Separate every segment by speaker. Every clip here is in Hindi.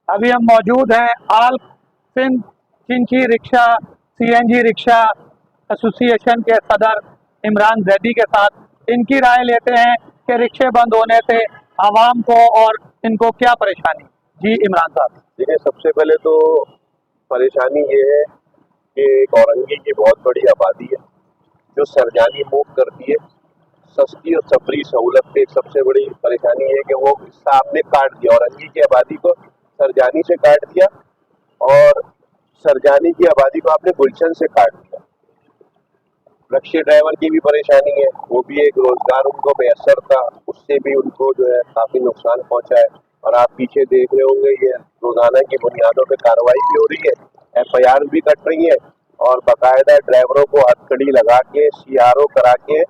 Speaker 1: अभी हम मौजूद हैं all Sindh Chinchi rickshaw CNG rickshaw association के सदर इमरान जैदी के साथ। इनकी राय लेते हैं कि रिक्शे बंद होने से आवाम को और इनको क्या परेशानी। जी इमरान साहब।
Speaker 2: देखिए, सबसे पहले तो परेशानी ये है कि औरंगी की बहुत बड़ी आबादी है जो सरजानी मूव करती है। सस्ती और सफरी सहूलत पे एक सबसे बड़ी परेशानी है कि वो हिस्सा आपने काट दिया, औरंगी की आबादी को सरजानी से काट दिया और सरजानी की आबादी को आपने गुलशन से काट दिया। रिक्शे ड्राइवर की भी परेशानी है, वो भी एक रोजगार उनको बेअसर था, उससे भी उनको जो है काफी नुकसान पहुंचा है। और आप पीछे देख रहे होंगे ये रोजाना की बुनियादों पे कार्रवाई भी हो रही है, एफआईआर भी कट रही है और बाकायदा ड्राइवरों को हथकड़ी लगा के सीआरओ करा के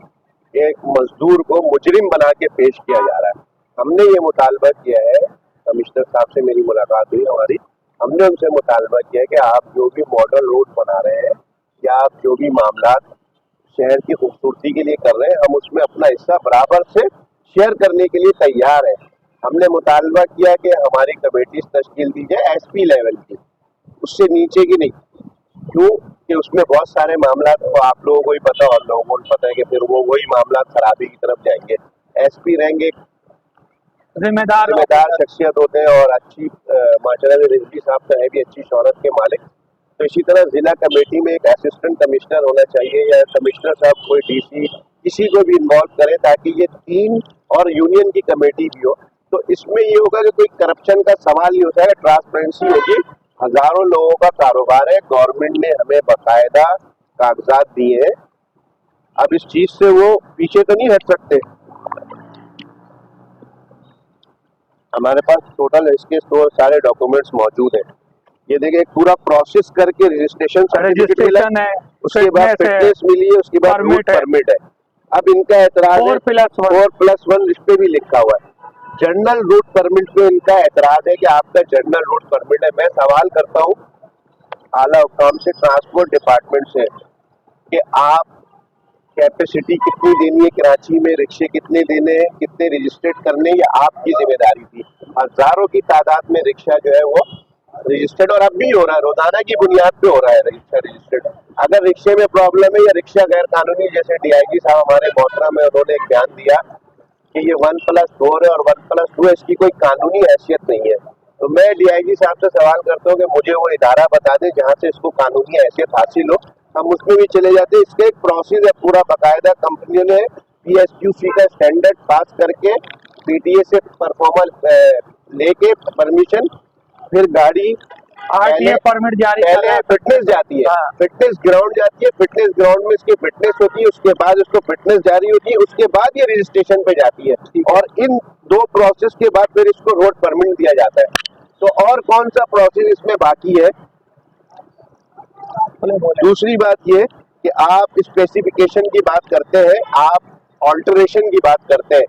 Speaker 2: एक मजदूर को मुजरिम बना के पेश किया जा रहा है। हमने ये मुतालबा किया है, कमिश्नर साहब से मेरी मुलाकात हुई हमारी, हमने उनसे मुतालबा किया है कि आप जो भी मॉडल रोड बना रहे हैं या आप जो भी मामला शहर की खूबसूरती के लिए कर रहे हैं, हम उसमें अपना हिस्सा बराबर से शेयर करने के लिए तैयार हैं। हमने मुतालबा किया कि हमारी कमेटी तश्कील दी जाए एसपी लेवल की, उससे नीचे की नहीं। क्यों कि उसमें बहुत सारे मामला तो आप लोगों को ही पता और लोगों को पता है कि फिर वो वही मामला खराबी की तरफ जाएंगे। एसपी रहेंगे जिम्मेदार शख्सियत होते हैं और अच्छी माशाल्लाह रिजवी साहब तो है भी अच्छी शोहरत के मालिक। तो इसी तरह जिला कमेटी में एक असिस्टेंट कमिश्नर होना चाहिए या कमिश्नर साहब कोई डीसी किसी को भी इन्वॉल्व करें ताकि ये टीम और यूनियन की कमेटी भी हो। तो इसमें ये होगा कि कोई करप्शन का सवाल नहीं होता है, ट्रांसपेरेंसी होगी। हजारों लोगों का कारोबार है, गवर्नमेंट ने हमें बाकायदा कागजात दिए हैं, अब इस चीज से वो पीछे तो नहीं हट सकते। हमारे पास टोटल इसके सारे डॉक्यूमेंट्स मौजूद हैं। ये देखिए पूरा प्रोसेस करके रजिस्ट्रेशन सर्टिफिकेट मिला है, उसके बाद फिटनेस मिली है, उसके बाद रूट परमिट है। अब इनका एतराज है 4+1 इस पे भी लिखा हुआ है। जनरल रूट परमिट पे इनका एतराज है कि आपका जनरल रूट परमिट है। मैं सवाल करता हूँ आला हुकाम से, ट्रांसपोर्ट डिपार्टमेंट से, कि आप कैपेसिटी कितनी देनी है कराची में, रिक्शे कितने देने हैं, कितने रजिस्ट्रेट करने, ये आपकी जिम्मेदारी थी। हजारों की तादाद में रिक्शा जो है वो रजिस्टर्ड और अब भी हो रहा है, रोजाना की बुनियाद पे हो रहा है रिक्शा रजिस्टर्ड। अगर रिक्शे में प्रॉब्लम है या रिक्शा गैर कानूनी, जैसे डीआईजी साहब हमारे मोहतरम है, उन्होंने एक बयान दिया कि ये 1+4 है और 1+2 है, इसकी कोई कानूनी हैसियत नहीं है। तो मैं डीआईजी साहब से सवाल करता हूँ कि मुझे वो इदारा बता दें जहाँ से इसको कानूनी हैसियत हासिल हो, हम उसमें भी चले जाते हैं। इसका एक प्रोसेस है पूरा, बाकायदा कंपनियों ने PSQC का स्टैंडर्ड पास करके PTA से परफॉर्मेंस लेके परमिशन, फिर गाड़ी
Speaker 1: RTA परमिट जारी,
Speaker 2: पहले फिटनेस जाती है, फिटनेस ग्राउंड जाती है, फिटनेस ग्राउंड में इसकी फिटनेस होती है, उसके बाद उसको फिटनेस जारी होती है, उसके बाद ये रजिस्ट्रेशन पे जाती है और इन दो प्रोसेस के बाद फिर इसको रोड परमिट दिया जाता है। तो और कौन सा प्रोसेस इसमें बाकी है? दूसरी बात ये कि आप स्पेसिफिकेशन की बात करते हैं, आप ऑल्टरेशन की बात करते हैं,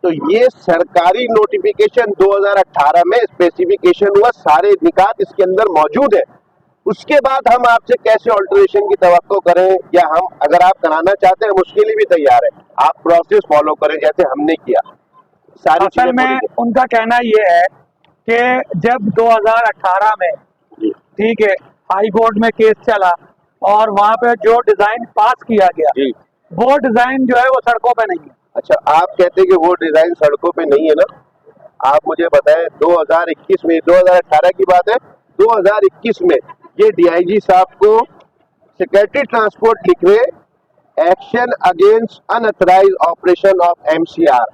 Speaker 2: तो ये सरकारी नोटिफिकेशन 2018 में स्पेसिफिकेशन हुआ, सारे निकात इसके अंदर मौजूद है। उसके बाद हम आपसे कैसे ऑल्टरेशन की तवक्को करें, या हम अगर आप कराना चाहते हैं हम उसके लिए भी तैयार है, आप प्रोसेस फॉलो करें जैसे हमने किया। सारी
Speaker 1: असल में उनका कहना ये है कि जब 2018 में ठीक है हाई कोर्ट में केस चला और वहाँ पे जो डिजाइन पास किया गया वो डिजाइन जो है वो सड़कों पे नहीं है।
Speaker 2: अच्छा, आप कहते हैं कि वो डिजाइन सड़कों पे नहीं है ना, आप मुझे बताएं 2021 में, 2018 की बात है, 2021 में ये डीआईजी साहब को सेक्रेटरी ट्रांसपोर्ट लिख रहे action against unauthorised operation of MCR।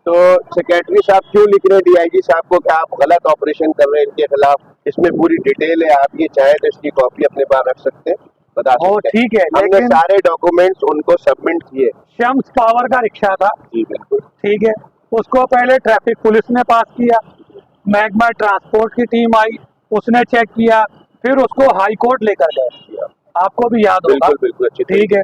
Speaker 2: तो सेक्रेटरी साहब क्यों लिख रहे हैं डीआईजी साहब को कि आप गलत ऑपरेशन कर रहे हैं इनके खिलाफ? इसमें पूरी डिटेल है, आप ये चाहें तो इसकी कॉपी अपने पास रख सकते हैं, बता सकते हैं।
Speaker 1: ठीक है,
Speaker 2: हमने सारे डॉक्यूमेंट्स उनको सबमिट किए।
Speaker 1: शम्स पावर का रिक्शा था,
Speaker 2: जी बिल्कुल
Speaker 1: ठीक है, उसको पहले ट्रैफिक पुलिस ने पास किया, महकमा ट्रांसपोर्ट की टीम आई, उसने चेक किया, फिर उसको हाई कोर्ट लेकर गए, आपको भी याद होगा।
Speaker 2: बिल्कुल
Speaker 1: ठीक है,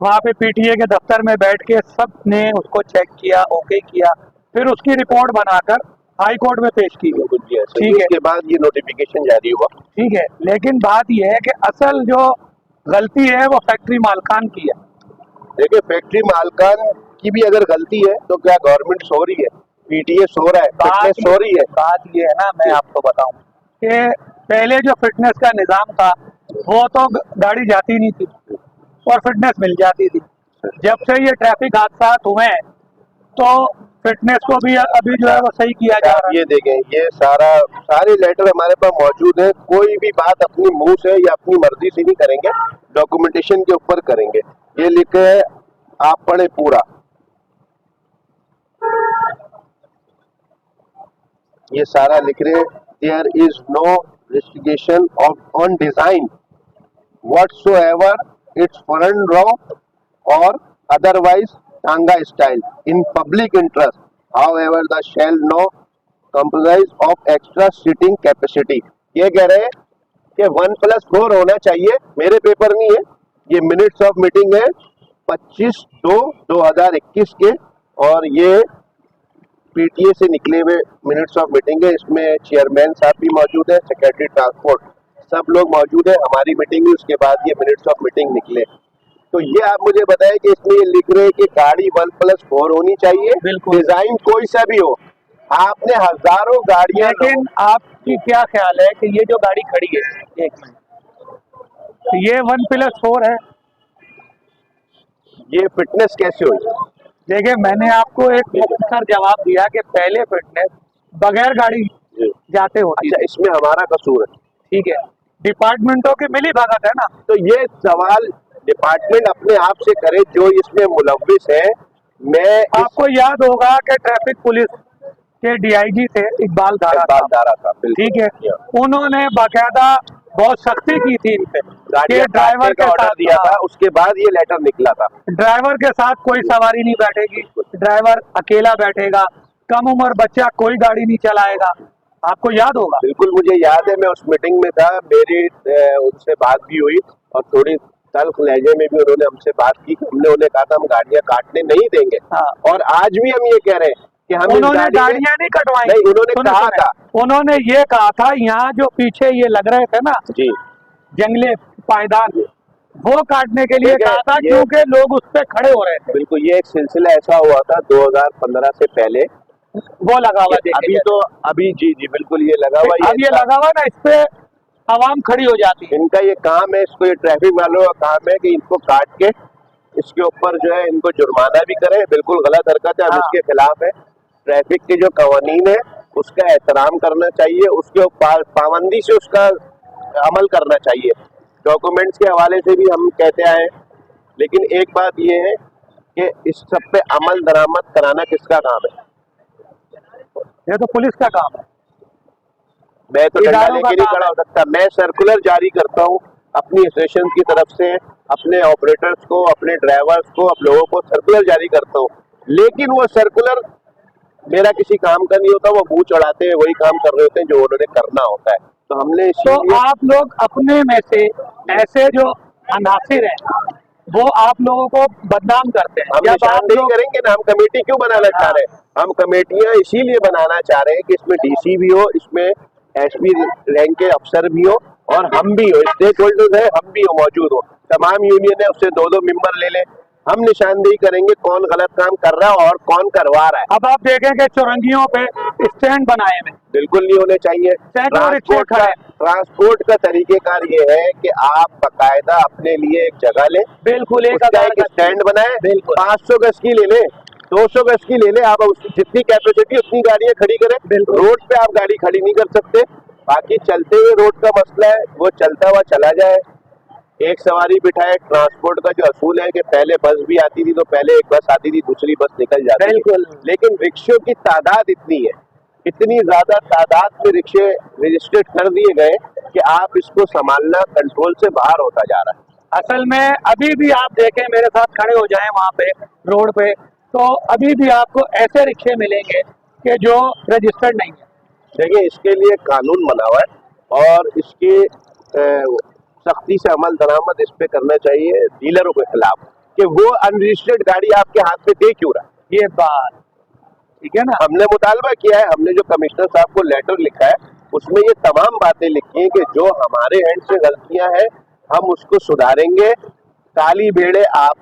Speaker 1: वहाँ पे PTA के दफ्तर में बैठ के सब ने उसको चेक किया, ओके किया, फिर उसकी रिपोर्ट बनाकर हाई कोर्ट में पेश की गई। ठीक है,
Speaker 2: उसके बाद ये नोटिफिकेशन जारी हुआ।
Speaker 1: ठीक है, लेकिन बात यह है कि असल जो गलती है वो फैक्ट्री मालकान की है।
Speaker 2: देखिए, फैक्ट्री मालकान की भी अगर गलती है तो क्या गवर्नमेंट सो रही है? PTA सो रहा है, फिटनेस सो रही है?
Speaker 1: बात ये है ना, मैं आपको बताऊं, कि पहले जो फिटनेस का निज़ाम था वो तो गाड़ी जाती नहीं थी और फिटनेस मिल जाती थी। जब से ये ट्रैफिक हादसा हुए हैं तो फिटनेस को भी अभी जो है वो सही किया जा रहा है।
Speaker 2: ये देखें, ये सारे लेटर हमारे पास मौजूद है। कोई भी बात अपनी मुंह से या अपनी मर्जी से नहीं करेंगे, डॉक्यूमेंटेशन के ऊपर करेंगे। ये लिखे है, आप पढ़े पूरा। ये सारा लिख रहे, there is no restriction on design whatsoever its foreign raw or otherwise tanga style in public interest, however the shall no comprise of extra seating capacity। ये कह रहे हैं कि 1+4 होना चाहिए। मेरे पेपर नहीं है, ये मिनट्स ऑफ मीटिंग है 25/2/2021 के, और ये पीटीए से निकले हुए मिनट्स ऑफ मीटिंग है। इसमें चेयरमैन साहब भी मौजूद है, सेक्रेटरी ट्रांसपोर्ट, सब लोग मौजूद है। हमारी मीटिंग हुई, उसके बाद ये मिनट्स ऑफ मीटिंग निकले। तो ये आप मुझे बताएं कि इसमें ये लिख रहे हैं कि गाड़ी 1+4 होनी चाहिए, डिजाइन कोई सा भी हो। आपने हजारों गाड़ियां,
Speaker 1: लेकिन आपकी क्या ख्याल है कि ये जो गाड़ी खड़ी है, एक मिनट, तो ये 1+4 है,
Speaker 2: ये फिटनेस कैसे हुई?
Speaker 1: देखिए मैंने आपको एक मुख्तसर जवाब दिया कि पहले फिटनेस बगैर गाड़ी जाते होती
Speaker 2: अच्छा, इसमें हमारा कसूर है,
Speaker 1: ठीक है, डिपार्टमेंटों की मिली भगत है ना।
Speaker 2: तो ये सवाल डिपार्टमेंट अपने आप से करे जो इसमें मुलव्विस है।
Speaker 1: आपको याद होगा कि ट्रैफिक पुलिस के डीआईजी थे इकबाल दारा
Speaker 2: था,
Speaker 1: ठीक है, उन्होंने बाकायदा बहुत सख्ती की थी इन पे कि ड्राइवर के साथ
Speaker 2: दिया था, उसके बाद ये लेटर निकला था।
Speaker 1: ड्राइवर के साथ कोई सवारी नहीं बैठेगी, ड्राइवर अकेला बैठेगा, कम उम्र बच्चा कोई गाड़ी नहीं चलाएगा। आपको याद होगा?
Speaker 2: बिल्कुल मुझे याद है, मैं उस मीटिंग में था, मेरी उनसे बात भी हुई और थोड़ी तल्ख लहजे में भी उन्होंने हमसे बात की। हमने उन्हें कहा था हम गाड़ियां काटने नहीं देंगे। और आज भी हम ये कह रहे हैं कि हम
Speaker 1: उन्होंने गाड़ियां नहीं कटवाई,
Speaker 2: नहीं, उन्होंने कहा था,
Speaker 1: उन्होंने ये कहा था यहाँ जो पीछे ये लग रहे थे ना
Speaker 2: जी
Speaker 1: जंगले पायदान, वो काटने के लिए कहा था क्योंकि लोग उस पे खड़े हो रहे थे।
Speaker 2: बिल्कुल, ये एक सिलसिला ऐसा हुआ था 2015 से पहले,
Speaker 1: वो लगा हुआ है।
Speaker 2: अभी तो अभी जी बिल्कुल ये लगा हुआ है।
Speaker 1: अब ये लगा हुआ ना, इस पे आवाम खड़ी हो जाती है।
Speaker 2: इनका ये काम है, इसको ये ट्रैफिक वालों का काम है कि इनको काट के इसके ऊपर जो है इनको जुर्माना भी करें। बिल्कुल गलत हरकत है, हम इसके खिलाफ है। ट्रैफिक के जो कवानीन है उसका एहतराम करना चाहिए, उसके पाबंदी से उसका अमल करना चाहिए। डॉक्यूमेंट्स के हवाले से भी हम कहते आए, लेकिन एक बात ये है कि इस सब पे अमल दरामद कराना किसका काम है?
Speaker 1: ये तो पुलिस का काम है।
Speaker 2: मैं तो डंडा लेके नहीं खड़ा हो सकता। मैं सर्कुलर जारी करता हूँ अपनी एसोसिएशन की तरफ से, अपने ऑपरेटर्स को, अपने ड्राइवर्स को, अब लोगों को सर्कुलर जारी करता हूँ, लेकिन वो सर्कुलर मेरा किसी काम का नहीं होता। वो मुंह चढ़ाते हैं, वही काम कर रहे होते हैं जो उन्होंने करना होता है। तो हमने
Speaker 1: तो आप लोग अपने में से ऐसे जो अनासिर हैं वो आप लोगों को बदनाम करते हैं।
Speaker 2: हम निशानदेही करेंगे ना, हम कमेटी क्यों बनाना चाह रहे हैं? हम कमेटियां इसीलिए बनाना चाह रहे हैं कि इसमें डीसी भी हो, इसमें एसपी रैंक के अफसर भी हो और हम भी हो, स्टेक होल्डर्स है, हम भी हो, मौजूद हो। तमाम यूनियन है, उससे 2-2 मेंबर ले लें। हम निशानदेही करेंगे कौन गलत काम कर रहा है और कौन करवा रहा है।
Speaker 1: अब आप देखेंगे चौरंगियों पे स्टैंड बनाए हुए,
Speaker 2: बिल्कुल नहीं होने चाहिए। ट्रांसपोर्ट का तरीकेकार ये है कि आप बाकायदा अपने लिए एक जगह लें,
Speaker 1: बिल्कुल एक
Speaker 2: स्टैंड बनाए, 500 गज की ले लें, 200 गज की ले लें, आप जितनी कैपेसिटी उतनी गाड़ियां खड़ी करें। रोड पे आप गाड़ी खड़ी नहीं कर सकते। बाकी चलते हुए रोड का मसला है, वो चलता हुआ चला जाए, एक सवारी बिठाए। ट्रांसपोर्ट का जो असूल है कि पहले बस भी आती थी तो पहले एक बस आती थी, दूसरी बस निकल जाती थी, लेकिन रिक्शों की तादाद इतनी है, इतनी ज्यादा तादाद में रिक्शे रजिस्टर्ड कर दिए गए कि आप इसको संभालना कंट्रोल से बाहर होता जा रहा है।
Speaker 1: असल में अभी भी आप देखें, मेरे साथ खड़े हो जाएं वहाँ पे रोड पे, तो अभी भी आपको ऐसे रिक्शे मिलेंगे कि जो रजिस्टर्ड नहीं है।
Speaker 2: देखिए, इसके लिए कानून बना हुआ है और इसके सख्ती से अमल दरामद इस पे करना चाहिए डीलरों के खिलाफ कि वो अनरजिस्टर्ड गाड़ी आपके हाथ में दे क्यों रहा।
Speaker 1: ये बात ठीक है ना,
Speaker 2: हमने मुतालबा किया है, हमने जो कमिश्नर साहब को लेटर लिखा है उसमें ये तमाम बातें लिखी हैं कि जो हमारे एंड से गलतियां हैं हम उसको सुधारेंगे। काली बेड़े आप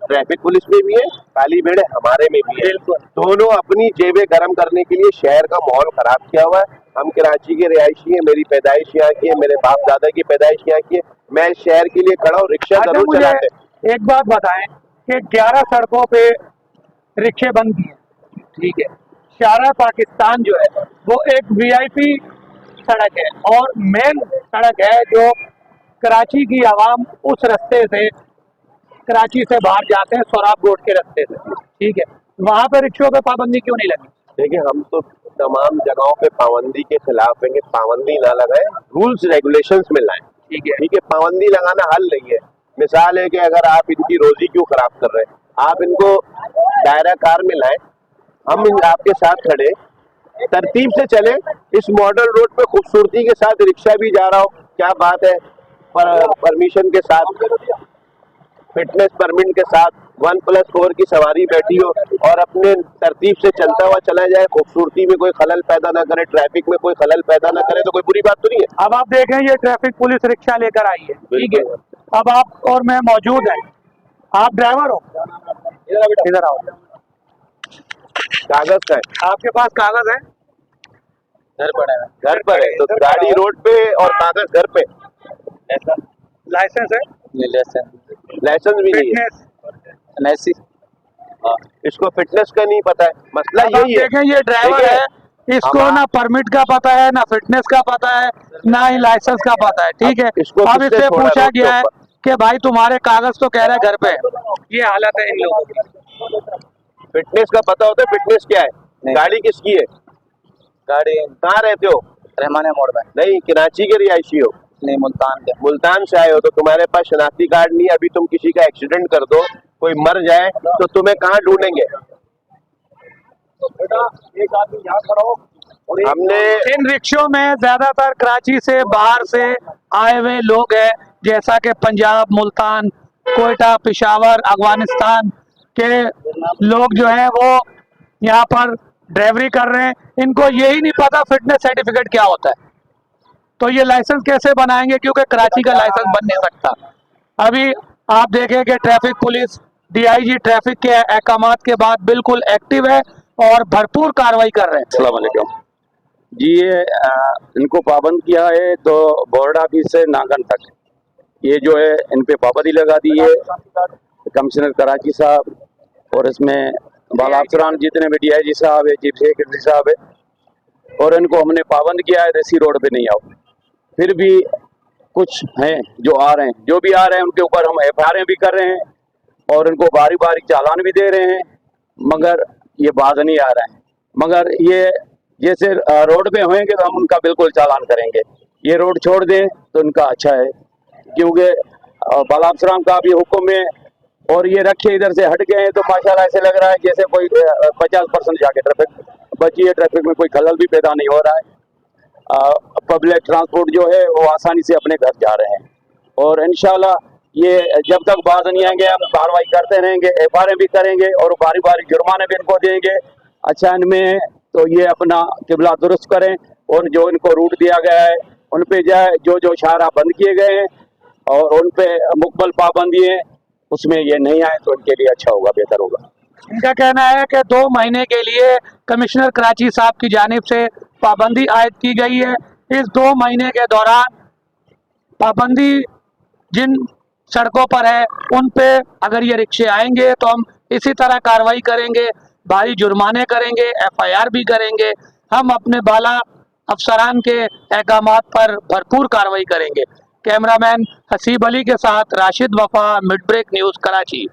Speaker 2: ट्रैफिक पुलिस में भी है, काली बेड़े हमारे में भी है। दोनों अपनी जेबें गर्म करने के लिए शहर का माहौल खराब किया हुआ है। हम कराची के रिहायशी हैं, मेरी पैदाइश यहाँ की है, मेरे बाप दादा की पैदाइश यहाँ की है। मैं इस शहर के लिए खड़ा हूँ, रिक्शा
Speaker 1: अच्छा,
Speaker 2: जरूर
Speaker 1: मुझे
Speaker 2: चलाते हैं।
Speaker 1: एक बात बताएं कि 11 सड़कों पे रिक्शे बंद किए, ठीक है। शारा पाकिस्तान जो है वो एक वीआईपी सड़क है और मेन सड़क है जो कराची की आवाम उस रास्ते से कराची से बाहर जाते हैं, सोराब रोड के रास्ते से, ठीक है। वहां पे रिक्शों पे पाबंदी क्यों नहीं लगी?
Speaker 2: देखिए, हम तो तमाम जगहों पे पाबंदी के खिलाफ हैं कि पाबंदी ना लगाए, रूल्स रेगुलेशंस में लाएं। ठीक है, पाबंदी लगाना हल नहीं है। मिसाल है कि अगर आप इनकी रोजी क्यों खराब कर रहे हैं, आप इनको दायरा कार में लाएं, हम आपके साथ खड़े, तरतीब से चले। इस मॉडल रोड पे खूबसूरती के साथ रिक्शा भी जा रहा हो, क्या बात है, परमिशन के साथ, फिटनेस परमिट के साथ 1+4 की सवारी बैठी हो और अपने तरतीब से चलता हुआ चला जाए, खूबसूरती में कोई खलल पैदा ना करे, ट्रैफिक में कोई खलल पैदा ना करे, तो कोई बुरी बात तो नहीं है।
Speaker 1: अब आप देखें, ये ट्रैफिक पुलिस रिक्शा लेकर आई है, ठीक है। अब आप और मैं मौजूद हैं, आप ड्राइवर हो, इधर आओ।
Speaker 2: कागज का है,
Speaker 1: आपके पास कागज है?
Speaker 2: घर पर है, तो गाड़ी रोड पे और कागज घर पे, ऐसा
Speaker 1: लाइसेंस है?
Speaker 2: लाइसेंस भी नहीं है।
Speaker 1: फिटनेस?
Speaker 2: इसको फिटनेस का नहीं पता है, मसला
Speaker 1: अब आप
Speaker 2: यही है।
Speaker 1: देखें, ये ड्राइवर
Speaker 2: देखिए,
Speaker 1: है, इसको ना परमिट का पता है, ना फिटनेस का पता है, ना ही लाइसेंस का पता है, ठीक है।
Speaker 2: इसको
Speaker 1: अब
Speaker 2: किसने
Speaker 1: इससे
Speaker 2: छोड़ा
Speaker 1: पूछा
Speaker 2: रोड के
Speaker 1: गया है
Speaker 2: ऊपर?
Speaker 1: कि भाई तुम्हारे कागज तो कह रहे हैं घर पे है। ये हालत है इन लोगों की।
Speaker 2: फिटनेस का पता होता है, फिटनेस क्या है, गाड़ी किसकी है, गाड़ी कहाँ रहते हो,
Speaker 3: रहमानिया मोड़ में।
Speaker 2: नहीं कराची के रिहायशी हो,
Speaker 3: नहीं, मुल्तान के।
Speaker 2: मुल्तान से आए हो, तो तुम्हारे पास शनाख्ती कार्ड नहीं है। अभी तुम किसी का एक्सीडेंट कर दो, कोई मर जाए, तो तुम्हें कहाँ ढूंढेंगे?
Speaker 1: एक आदमी यहाँ खड़ा हो।
Speaker 2: हमने
Speaker 1: इन रिक्शों में ज्यादातर कराची से बाहर से आए हुए लोग हैं, जैसा कि पंजाब, मुल्तान, कोयटा, पेशावर, अफगानिस्तान के लोग जो हैं वो यहाँ पर ड्राइवरी कर रहे हैं। इनको यही नहीं पता फिटनेस सर्टिफिकेट क्या होता है, तो ये लाइसेंस कैसे बनाएंगे, क्योंकि कराची का लाइसेंस बन नहीं सकता। अभी आप देखें कि ट्रैफिक पुलिस, डीआईजी ट्रैफिक के अहकामात के बाद बिल्कुल एक्टिव है और भरपूर कार्रवाई कर रहे हैं।
Speaker 3: अस्सलाम वालेकुम जी। ये इनको पाबंद किया है तो बोर्ड ऑफिस से नागन तक, ये जो है इन पे पाबंदी लगा दी है कमिश्नर कराची साहब, और इसमें बाला अफसरान जितने भी डीआईजी साहब है, चीफ सेक्रेटरी साहब है, और इनको हमने पाबंद किया है देसी रोड पे नहीं आओ। फिर भी कुछ हैं जो आ रहे हैं, जो भी आ रहे हैं उनके ऊपर हम एफआईआर भी कर रहे हैं और इनको बारी बारी चालान भी दे रहे हैं, मगर ये बाज नहीं आ रहे हैं। मगर ये जैसे रोड पे होंगे तो हम उनका बिल्कुल चालान करेंगे। ये रोड छोड़ दें तो उनका अच्छा है, क्योंकि बाला अफसरान का भी हुक्म है, और ये रखे इधर से हट गए हैं तो माशाल्लाह ऐसे लग रहा है जैसे कोई 50% जाके ट्रैफिक बची है, ट्रैफिक में कोई खलल भी पैदा नहीं हो रहा है। पब्लिक ट्रांसपोर्ट जो है वो आसानी से अपने घर जा रहे हैं, और इंशाल्लाह ये जब तक बाज नहीं आएंगे हम कार्रवाई करते रहेंगे, एफआईआर भी करेंगे और बारी बारी जुर्माने भी इनको देंगे। अच्छा, इनमें तो ये अपना किबला दुरुस्त करें और जो इनको रूट दिया गया है उन पे जाए, जो शाहरा बंद किए गए हैं और उन पे मुकम्मल पाबंदी है, उसमें ये नहीं आए तो उनके लिए अच्छा होगा, बेहतर होगा।
Speaker 1: इनका कहना है कि 2 महीने के लिए कमिश्नर कराची साहब की जानिब से पाबंदी आयद की गई है। इस 2 महीने के दौरान पाबंदी जिन सड़कों पर है उन पे अगर ये रिक्शे आएंगे तो हम इसी तरह कार्रवाई करेंगे, भारी जुर्माने करेंगे, एफआईआर भी करेंगे। हम अपने बाला अफसरान के अहकामात पर भरपूर कार्रवाई करेंगे। कैमरामैन हसीब अली के साथ राशिद वफा, मिड ब्रेक न्यूज़, कराची।